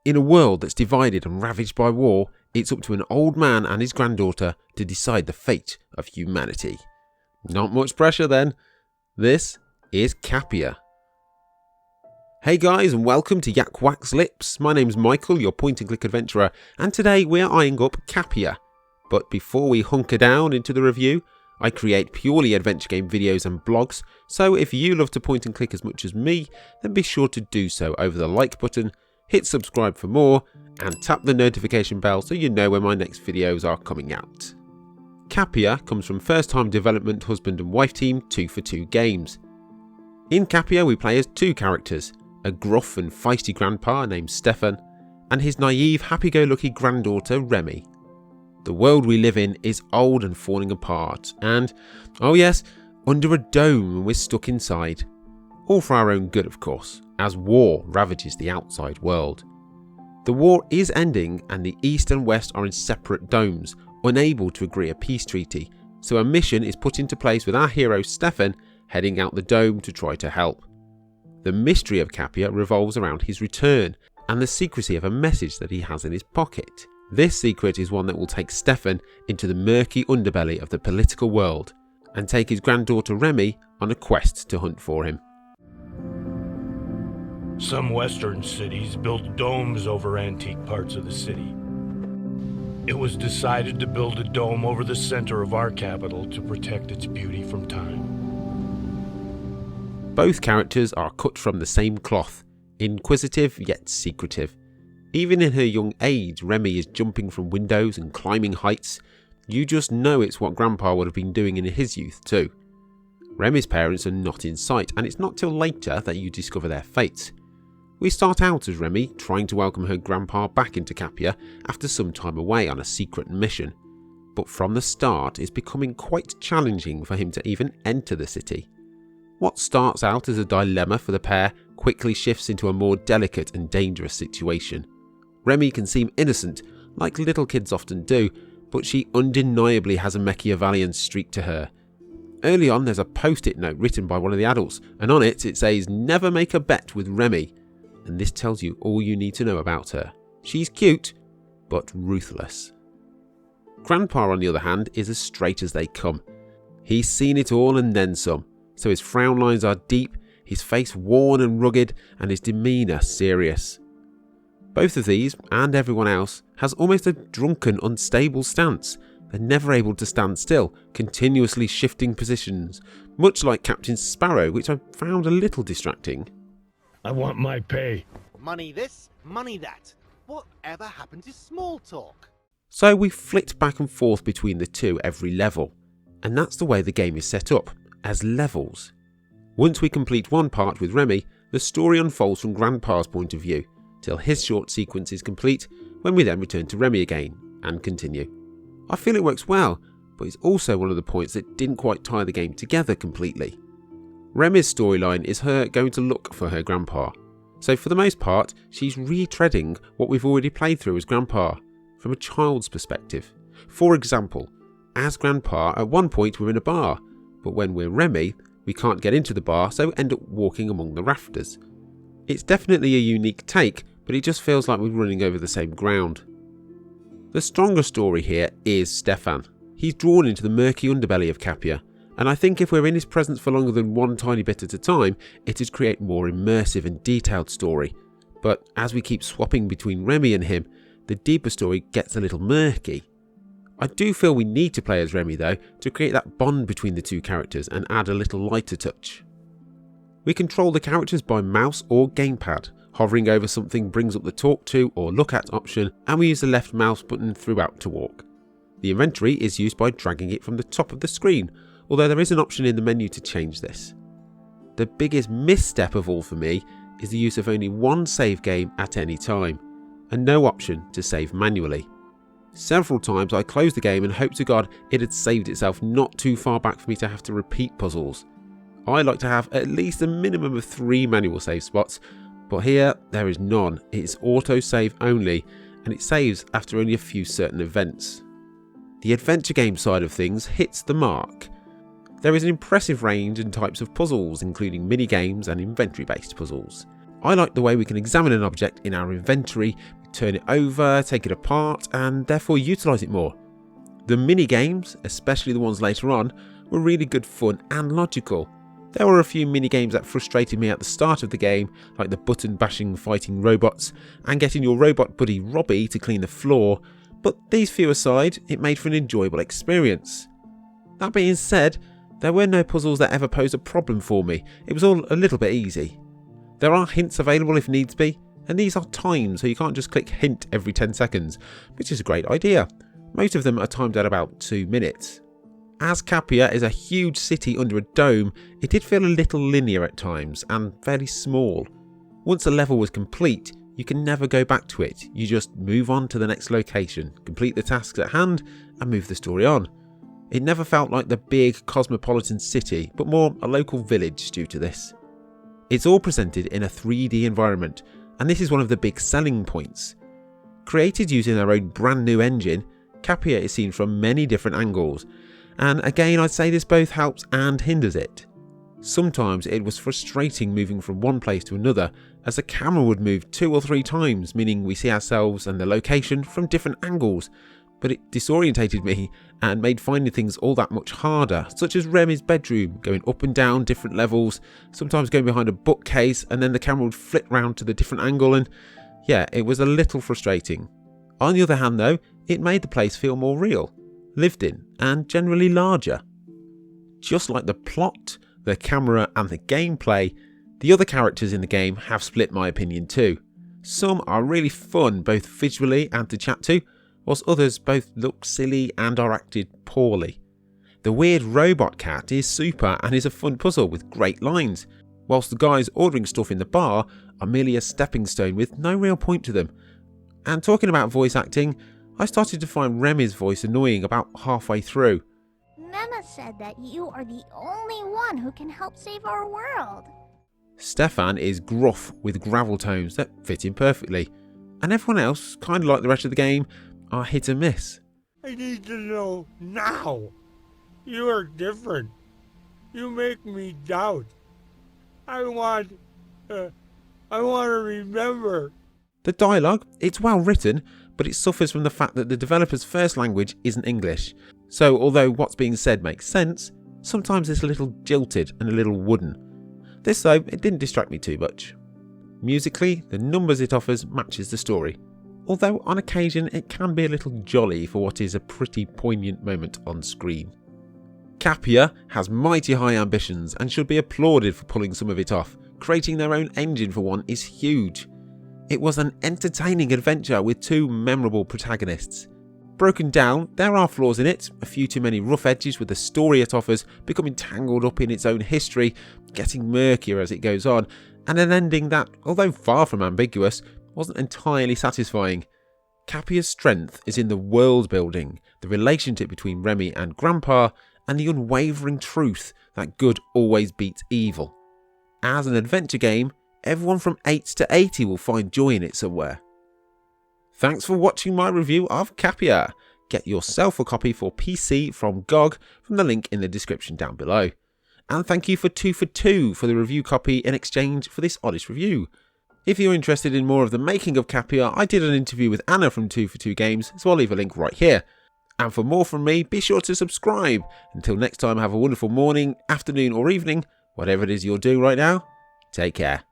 In a world that's divided and ravaged by war, it's up to an old man and his granddaughter to decide the fate of humanity. Not much pressure then. This is Kapia. Hey guys, and welcome to YakWaxLips. My name's Michael, your point-and-click adventurer, and today we're eyeing up Kapia. But before we hunker down into the review, I create purely adventure game videos and blogs, so if you love to point and click as much as me, then be sure to do so over the like button, hit subscribe for more, and tap the notification bell so you know when my next videos are coming out. Kapia comes from first-time development husband and wife team 2for2 Games. In Kapia we play as two characters, a gruff and feisty grandpa named Stefan, and his naive, happy-go-lucky granddaughter Remy. The world we live in is old and falling apart, and, oh yes, under a dome and we're stuck inside. All for our own good, of course, as war ravages the outside world. The war is ending and the East and West are in separate domes, unable to agree a peace treaty, so a mission is put into place with our hero Stefan heading out the dome to try to help. The mystery of Kapia revolves around his return and the secrecy of a message that he has in his pocket. This secret is one that will take Stefan into the murky underbelly of the political world and take his granddaughter Remy on a quest to hunt for him. Some western cities built domes over antique parts of the city. It was decided to build a dome over the center of our capital to protect its beauty from time. Both characters are cut from the same cloth, inquisitive yet secretive. Even in her young age, Remy is jumping from windows and climbing heights. You just know it's what Grandpa would have been doing in his youth too. Remy's parents are not in sight, and it's not till later that you discover their fate. We start out as Remy, trying to welcome her grandpa back into Kapia after some time away on a secret mission. But from the start, it's becoming quite challenging for him to even enter the city. What starts out as a dilemma for the pair quickly shifts into a more delicate and dangerous situation. Remy can seem innocent, like little kids often do, but she undeniably has a Machiavellian streak to her. Early on there's a post-it note written by one of the adults, and on it says, "Never make a bet with Remy," and this tells you all you need to know about her. She's cute, but ruthless. Grandpa, on the other hand, is as straight as they come. He's seen it all and then some, so his frown lines are deep, his face worn and rugged, and his demeanour serious. Both of these, and everyone else, has almost a drunken, unstable stance. They're never able to stand still, continuously shifting positions, much like Captain Sparrow, which I found a little distracting. I want my pay. Money this, money that. Whatever happened to small talk? So we flicked back and forth between the two every level, and that's the way the game is set up, as levels. Once we complete one part with Remy, the story unfolds from Grandpa's point of view, till his short sequence is complete, when we then return to Remy again, and continue. I feel it works well, but it's also one of the points that didn't quite tie the game together completely. Remy's storyline is her going to look for her grandpa, so for the most part she's retreading what we've already played through as Grandpa, from a child's perspective. For example, as Grandpa at one point we're in a bar, but when we're Remy we can't get into the bar, so end up walking among the rafters. It's definitely a unique take, but it just feels like we're running over the same ground. The stronger story here is Stefan. He's drawn into the murky underbelly of Kapia, and I think if we're in his presence for longer than one tiny bit at a time, it'd create a more immersive and detailed story. But as we keep swapping between Remy and him, the deeper story gets a little murky. I do feel we need to play as Remy though, to create that bond between the two characters and add a little lighter touch. We control the characters by mouse or gamepad. Hovering over something brings up the talk to or look at option, and we use the left mouse button throughout to walk. The inventory is used by dragging it from the top of the screen, although there is an option in the menu to change this. The biggest misstep of all for me is the use of only one save game at any time, and no option to save manually. Several times I closed the game and hoped to God it had saved itself not too far back for me to have to repeat puzzles. I like to have at least a minimum of 3 manual save spots, but here there is none. It's auto-save only, and it saves after only a few certain events. The adventure game side of things hits the mark. There is an impressive range and types of puzzles, including mini-games and inventory-based puzzles. I like the way we can examine an object in our inventory, turn it over, take it apart, and therefore utilise it more. The mini games, especially the ones later on, were really good fun and logical. There were a few mini games that frustrated me at the start of the game, like the button bashing fighting robots and getting your robot buddy Robbie to clean the floor, but these few aside, it made for an enjoyable experience. That being said, there were no puzzles that ever posed a problem for me. It was all a little bit easy. There are hints available if needs be, and these are timed, so you can't just click hint every 10 seconds, which is a great idea. Most of them are timed at about 2 minutes. As Kapia is a huge city under a dome, it did feel a little linear at times and fairly small. Once a level was complete, you can never go back to it. You just move on to the next location, complete the tasks at hand, and move the story on. It never felt like the big cosmopolitan city, but more a local village due to this. It's all presented in a 3D environment, and this is one of the big selling points. Created using their own brand new engine, Kapia is seen from many different angles, and again I'd say this both helps and hinders it. Sometimes it was frustrating moving from one place to another, as the camera would move 2 or 3 times, meaning we see ourselves and the location from different angles, but it disorientated me and made finding things all that much harder, such as Remy's bedroom, going up and down different levels, sometimes going behind a bookcase and then the camera would flit round to the different angle, and yeah, it was a little frustrating. On the other hand though, it made the place feel more real, lived in, and generally larger. Just like the plot, the camera and the gameplay, the other characters in the game have split my opinion too. Some are really fun both visually and to chat to, whilst others both look silly and are acted poorly. The weird robot cat is super and is a fun puzzle with great lines, whilst the guys ordering stuff in the bar are merely a stepping stone with no real point to them. And talking about voice acting, I started to find Remy's voice annoying about halfway through. Mama said that you are the only one who can help save our world. Stefan is gruff with gravel tones that fit in perfectly, and everyone else, kind of like the rest of the game, are hit and miss. I need to know now. You are different. You make me doubt. I want to remember. The dialogue, it's well written, but it suffers from the fact that the developer's first language isn't English. So although what's being said makes sense, sometimes it's a little jilted and a little wooden. This though, it didn't distract me too much. Musically, the numbers it offers matches the story, although on occasion it can be a little jolly for what is a pretty poignant moment on screen. Kapia has mighty high ambitions and should be applauded for pulling some of it off. Creating their own engine for one is huge. It was an entertaining adventure with 2 memorable protagonists. Broken down, there are flaws in it, a few too many rough edges with the story it offers becoming tangled up in its own history, getting murkier as it goes on, and an ending that, although far from ambiguous, wasn't entirely satisfying. Kapia's strength is in the world building, the relationship between Remy and Grandpa, and the unwavering truth that good always beats evil. As an adventure game, everyone from 8 to 80 will find joy in it somewhere. Thanks for watching my review of Kapia. Get yourself a copy for PC from GOG from the link in the description down below. And thank you for 2 for 2 for the review copy in exchange for this honest review. If you're interested in more of the making of Kapia, I did an interview with Anna from 2 for 2 Games, so I'll leave a link right here. And for more from me, be sure to subscribe. Until next time, have a wonderful morning, afternoon or evening, whatever it is you're doing right now. Take care.